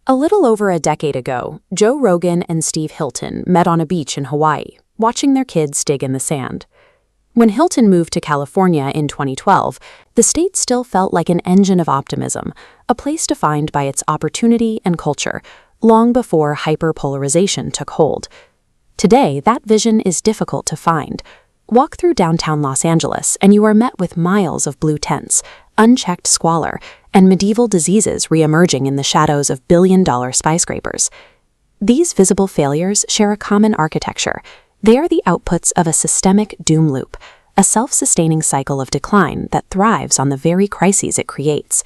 A little over a decade ago, Joe Rogan and Steve Hilton met on a beach in Hawaii, watching their kids dig in the sand. When Hilton moved to California in 2012, the state still felt like an engine of optimism, a place defined by its opportunity and culture, long before hyperpolarization took hold. Today, that vision is difficult to find. Walk through downtown Los Angeles and you are met with miles of blue tents, unchecked squalor, and medieval diseases re-emerging in the shadows of billion-dollar skyscrapers. These visible failures share a common architecture. They are the outputs of a systemic doom loop, a self-sustaining cycle of decline that thrives on the very crises it creates.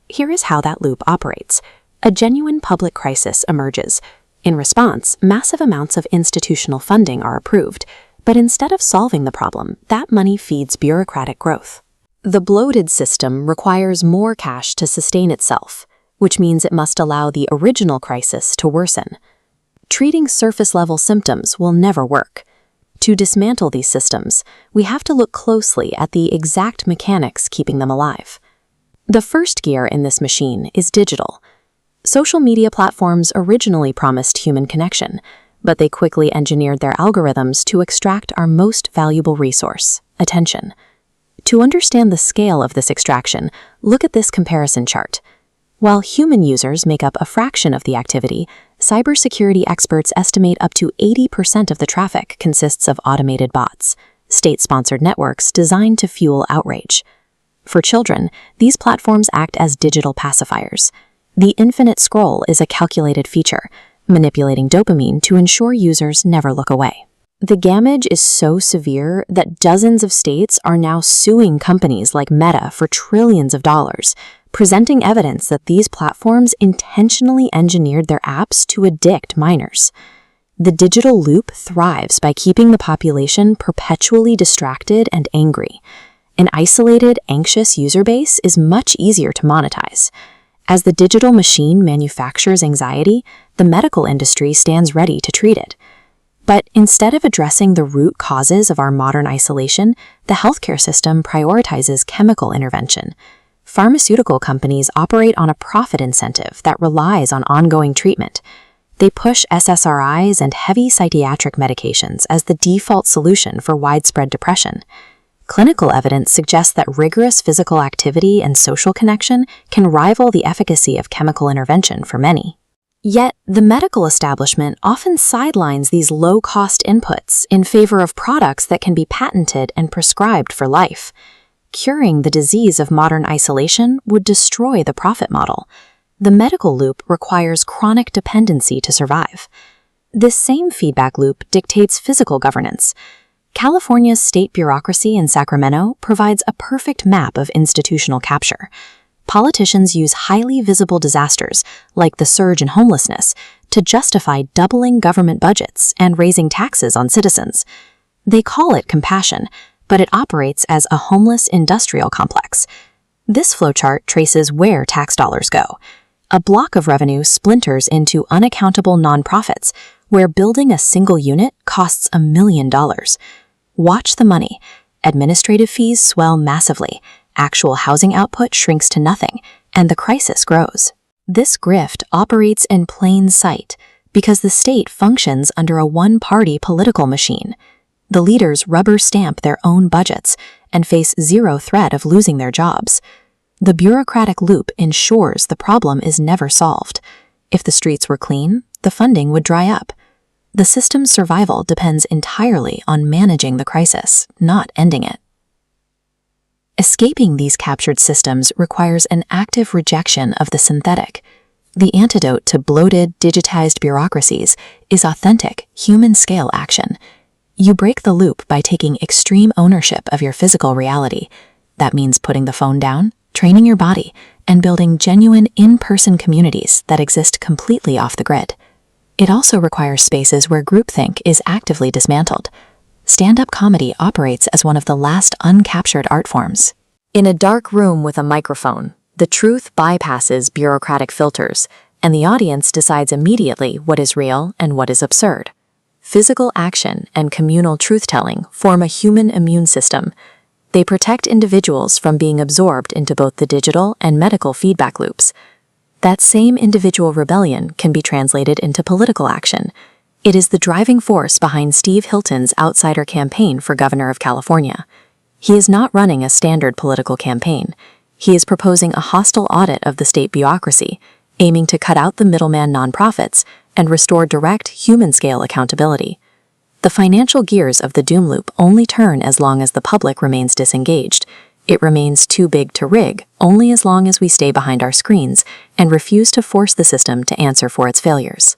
Here is how that loop operates. A genuine public crisis emerges. In response, massive amounts of institutional funding are approved, but instead of solving the problem, that money feeds bureaucratic growth. The bloated system requires more cash to sustain itself, which means it must allow the original crisis to worsen. Treating surface-level symptoms will never work. To dismantle these systems, we have to look closely at the exact mechanics keeping them alive. The first gear in this machine is digital. Social media platforms originally promised human connection, but they quickly engineered their algorithms to extract our most valuable resource, attention. To understand the scale of this extraction, look at this comparison chart. While human users make up a fraction of the activity, cybersecurity experts estimate up to 80% of the traffic consists of automated bots, state-sponsored networks designed to fuel outrage. For children, these platforms act as digital pacifiers. The infinite scroll is a calculated feature, manipulating dopamine to ensure users never look away. The damage is so severe that dozens of states are now suing companies like Meta for trillions of dollars, presenting evidence that these platforms intentionally engineered their apps to addict minors. The digital loop thrives by keeping the population perpetually distracted and angry. An isolated, anxious user base is much easier to monetize. As the digital machine manufactures anxiety, the medical industry stands ready to treat it. But instead of addressing the root causes of our modern isolation, the healthcare system prioritizes chemical intervention. Pharmaceutical companies operate on a profit incentive that relies on ongoing treatment. They push SSRIs and heavy psychiatric medications as the default solution for widespread depression. Clinical evidence suggests that rigorous physical activity and social connection can rival the efficacy of chemical intervention for many. Yet, the medical establishment often sidelines these low-cost inputs in favor of products that can be patented and prescribed for life. Curing the disease of modern isolation would destroy the profit model. The medical loop requires chronic dependency to survive. This same feedback loop dictates physical governance. California's state bureaucracy in Sacramento provides a perfect map of institutional capture. Politicians use highly visible disasters, like the surge in homelessness, to justify doubling government budgets and raising taxes on citizens. They call it compassion, but it operates as a homeless industrial complex. This flowchart traces where tax dollars go. A block of revenue splinters into unaccountable nonprofits, where building a single unit costs $1 million. Watch the money. Administrative fees swell massively, actual housing output shrinks to nothing, and the crisis grows. This grift operates in plain sight because the state functions under a one-party political machine. The leaders rubber stamp their own budgets and face zero threat of losing their jobs. The bureaucratic loop ensures the problem is never solved. If the streets were clean, the funding would dry up. The system's survival depends entirely on managing the crisis, not ending it. Escaping these captured systems requires an active rejection of the synthetic. The antidote to bloated, digitized bureaucracies is authentic, human-scale action. You break the loop by taking extreme ownership of your physical reality. That means putting the phone down, training your body, and building genuine in-person communities that exist completely off the grid. It also requires spaces where groupthink is actively dismantled. Stand-up comedy operates as one of the last uncaptured art forms. In a dark room with a microphone, the truth bypasses bureaucratic filters, and the audience decides immediately what is real and what is absurd. Physical action and communal truth-telling form a human immune system. They protect individuals from being absorbed into both the digital and medical feedback loops. That same individual rebellion can be translated into political action. It is the driving force behind Steve Hilton's outsider campaign for governor of California. He is not running a standard political campaign. He is proposing a hostile audit of the state bureaucracy, aiming to cut out the middleman nonprofits and restore direct, human-scale accountability. The financial gears of the doom loop only turn as long as the public remains disengaged. It remains too big to rig only as long as we stay behind our screens and refuse to force the system to answer for its failures.